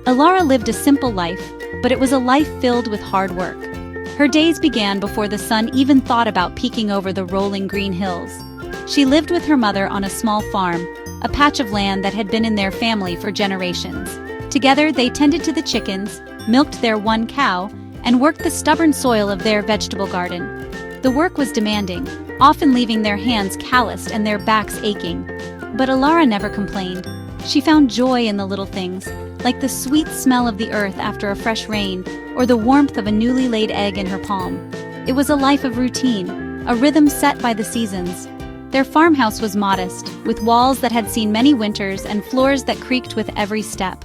Elara lived a simple life, but it was a life filled with hard work. Her days began before the sun even thought about peeking over the rolling green hills. She lived with her mother on a small farm, a patch of land that had been in their family for generations. Together, they tended to the chickens, milked their one cow, and worked the stubborn soil of their vegetable garden. The work was demanding, often leaving their hands calloused and their backs aching. But Elara never complained. She found joy in the little things, like the sweet smell of the earth after a fresh rain, or the warmth of a newly laid egg in her palm. It was a life of routine, a rhythm set by the seasons. Their farmhouse was modest, with walls that had seen many winters and floors that creaked with every step.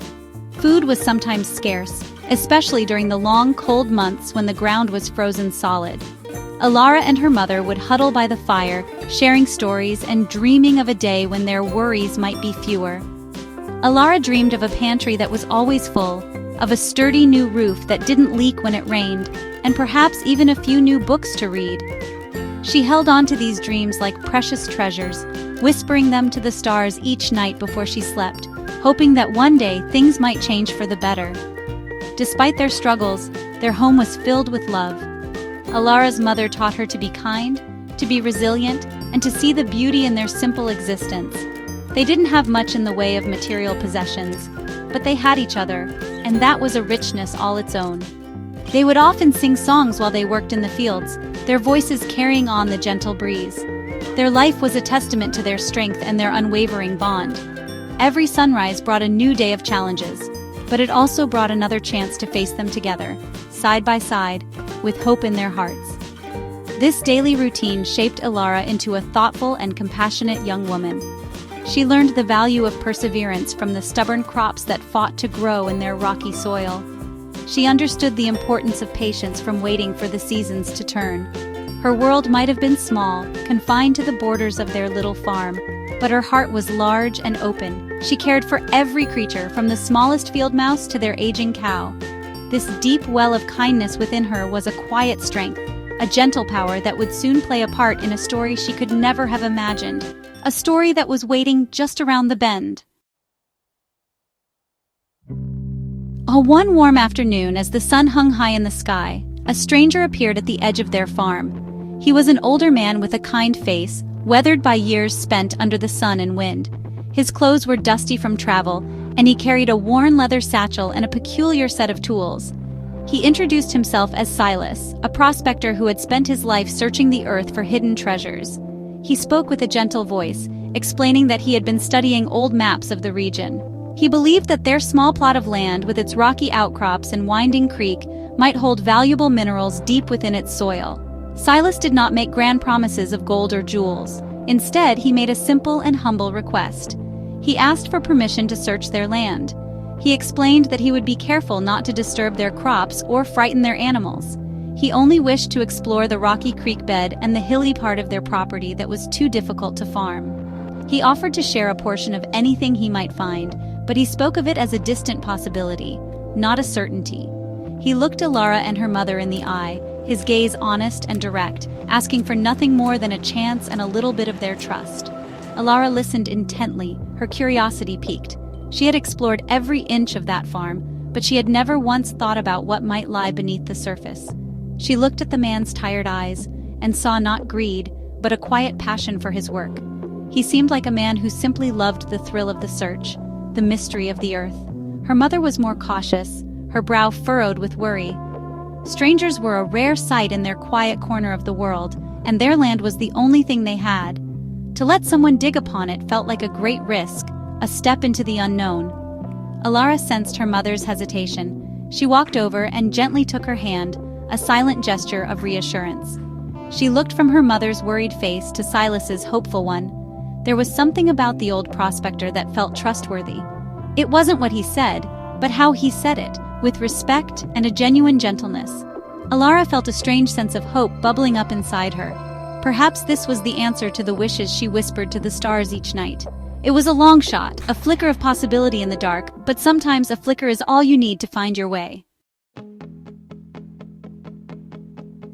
Food was sometimes scarce, especially during the long, cold months when the ground was frozen solid. Elara and her mother would huddle by the fire, sharing stories and dreaming of a day when their worries might be fewer. Elara dreamed of a pantry that was always full, of a sturdy new roof that didn't leak when it rained, and perhaps even a few new books to read. She held on to these dreams like precious treasures, whispering them to the stars each night before she slept, hoping that one day things might change for the better. Despite their struggles, their home was filled with love. Elara's mother taught her to be kind, to be resilient, and to see the beauty in their simple existence. They didn't have much in the way of material possessions, but they had each other, and that was a richness all its own. They would often sing songs while they worked in the fields, their voices carrying on the gentle breeze. Their life was a testament to their strength and their unwavering bond. Every sunrise brought a new day of challenges, but it also brought another chance to face them together, side by side, with hope in their hearts. This daily routine shaped Elara into a thoughtful and compassionate young woman. She learned the value of perseverance from the stubborn crops that fought to grow in their rocky soil. She understood the importance of patience from waiting for the seasons to turn. Her world might have been small, confined to the borders of their little farm, but her heart was large and open. She cared for every creature, from the smallest field mouse to their aging cow. This deep well of kindness within her was a quiet strength, a gentle power that would soon play a part in a story she could never have imagined, a story that was waiting just around the bend. One warm afternoon, as the sun hung high in the sky, a stranger appeared at the edge of their farm. He was an older man with a kind face, weathered by years spent under the sun and wind. His clothes were dusty from travel, and he carried a worn leather satchel and a peculiar set of tools. He introduced himself as Silas, a prospector who had spent his life searching the earth for hidden treasures. He spoke with a gentle voice, explaining that he had been studying old maps of the region. He believed that their small plot of land, with its rocky outcrops and winding creek, might hold valuable minerals deep within its soil. Silas did not make grand promises of gold or jewels. Instead, he made a simple and humble request. He asked for permission to search their land. He explained that he would be careful not to disturb their crops or frighten their animals. He only wished to explore the rocky creek bed and the hilly part of their property that was too difficult to farm. He offered to share a portion of anything he might find, but he spoke of it as a distant possibility, not a certainty. He looked Elara and her mother in the eye, his gaze honest and direct, asking for nothing more than a chance and a little bit of their trust. Elara listened intently, her curiosity piqued. She had explored every inch of that farm, but she had never once thought about what might lie beneath the surface. She looked at the man's tired eyes and saw not greed, but a quiet passion for his work. He seemed like a man who simply loved the thrill of the search, the mystery of the earth. Her mother was more cautious, her brow furrowed with worry. Strangers were a rare sight in their quiet corner of the world, and their land was the only thing they had. To let someone dig upon it felt like a great risk, a step into the unknown. Elara sensed her mother's hesitation. She walked over and gently took her hand, a silent gesture of reassurance. She looked from her mother's worried face to Silas's hopeful one. There was something about the old prospector that felt trustworthy. It wasn't what he said, but how he said it, with respect and a genuine gentleness. Elara felt a strange sense of hope bubbling up inside her. Perhaps this was the answer to the wishes she whispered to the stars each night. It was a long shot, a flicker of possibility in the dark, but sometimes a flicker is all you need to find your way.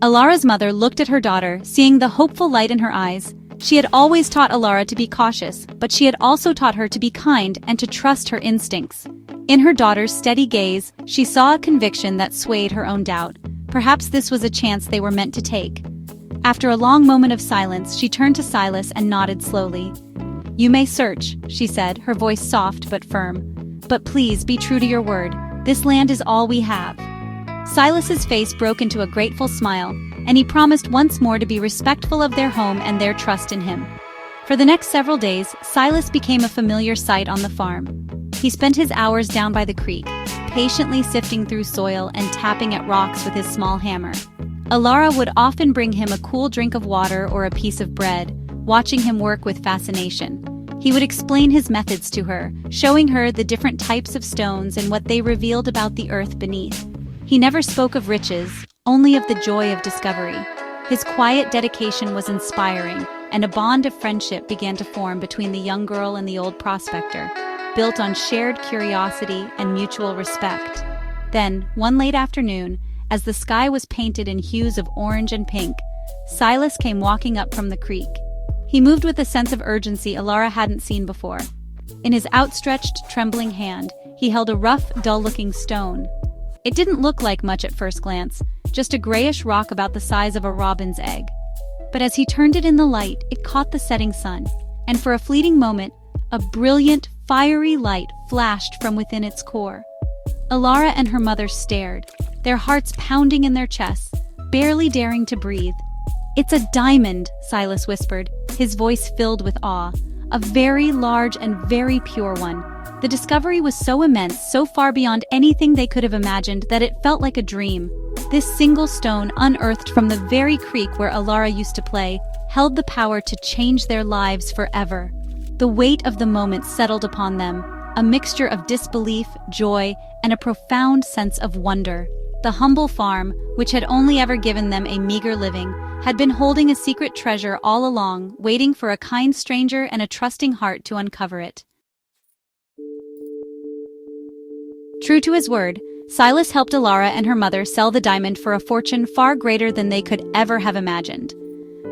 Elara's mother looked at her daughter, seeing the hopeful light in her eyes. She had always taught Elara to be cautious, but she had also taught her to be kind and to trust her instincts. In her daughter's steady gaze, she saw a conviction that swayed her own doubt. Perhaps this was a chance they were meant to take. After a long moment of silence, she turned to Silas and nodded slowly. "You may search," she said, her voice soft but firm. "But please be true to your word. This land is all we have." Silas's face broke into a grateful smile, and he promised once more to be respectful of their home and their trust in him. For the next several days, Silas became a familiar sight on the farm. He spent his hours down by the creek, patiently sifting through soil and tapping at rocks with his small hammer. Elara would often bring him a cool drink of water or a piece of bread, watching him work with fascination. He would explain his methods to her, showing her the different types of stones and what they revealed about the earth beneath. He never spoke of riches, only of the joy of discovery. His quiet dedication was inspiring, and a bond of friendship began to form between the young girl and the old prospector, built on shared curiosity and mutual respect. Then, one late afternoon, as the sky was painted in hues of orange and pink, Silas came walking up from the creek. He moved with a sense of urgency Elara hadn't seen before. In his outstretched, trembling hand, he held a rough, dull-looking stone. It didn't look like much at first glance, just a grayish rock about the size of a robin's egg. But as he turned it in the light, it caught the setting sun, and for a fleeting moment, a brilliant, fiery light flashed from within its core. Elara and her mother stared, their hearts pounding in their chests, barely daring to breathe. "It's a diamond," Silas whispered, his voice filled with awe. "A very large and very pure one." The discovery was so immense, so far beyond anything they could have imagined, that it felt like a dream. This single stone, unearthed from the very creek where Elara used to play, held the power to change their lives forever. The weight of the moment settled upon them, a mixture of disbelief, joy, and a profound sense of wonder. The humble farm, which had only ever given them a meager living, had been holding a secret treasure all along, waiting for a kind stranger and a trusting heart to uncover it. True to his word, Silas helped Elara and her mother sell the diamond for a fortune far greater than they could ever have imagined.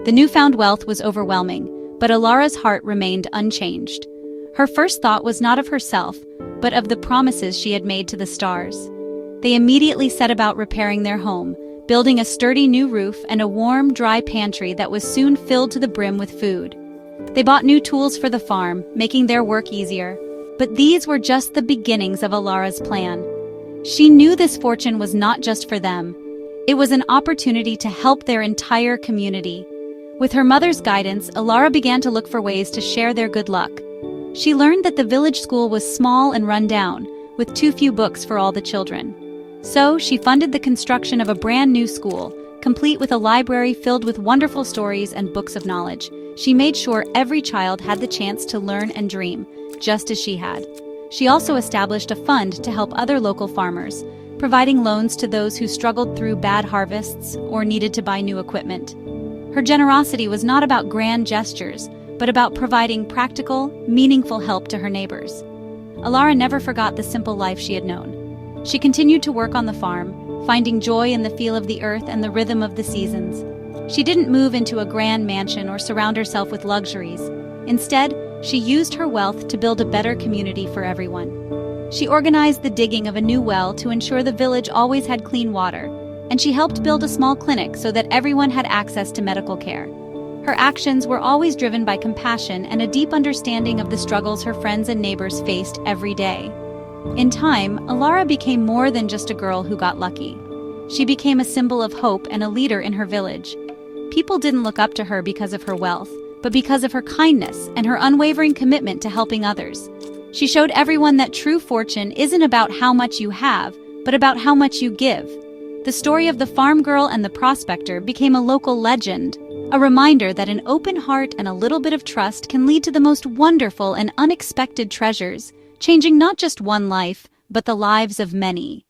The newfound wealth was overwhelming, but Elara's heart remained unchanged. Her first thought was not of herself, but of the promises she had made to the stars. They immediately set about repairing their home, building a sturdy new roof and a warm, dry pantry that was soon filled to the brim with food. They bought new tools for the farm, making their work easier. But these were just the beginnings of Elara's plan. She knew this fortune was not just for them. It was an opportunity to help their entire community. With her mother's guidance, Elara began to look for ways to share their good luck. She learned that the village school was small and run down, with too few books for all the children. So she funded the construction of a brand new school, complete with a library filled with wonderful stories and books of knowledge. She made sure every child had the chance to learn and dream, just as she had. She also established a fund to help other local farmers, providing loans to those who struggled through bad harvests or needed to buy new equipment. Her generosity was not about grand gestures, but about providing practical, meaningful help to her neighbors. Elara never forgot the simple life she had known. She continued to work on the farm, finding joy in the feel of the earth and the rhythm of the seasons. She didn't move into a grand mansion or surround herself with luxuries. Instead, she used her wealth to build a better community for everyone. She organized the digging of a new well to ensure the village always had clean water, and she helped build a small clinic so that everyone had access to medical care. Her actions were always driven by compassion and a deep understanding of the struggles her friends and neighbors faced every day. In time, Elara became more than just a girl who got lucky. She became a symbol of hope and a leader in her village. People didn't look up to her because of her wealth, but because of her kindness and her unwavering commitment to helping others. She showed everyone that true fortune isn't about how much you have, but about how much you give. The story of the farm girl and the prospector became a local legend, a reminder that an open heart and a little bit of trust can lead to the most wonderful and unexpected treasures, changing not just one life, but the lives of many.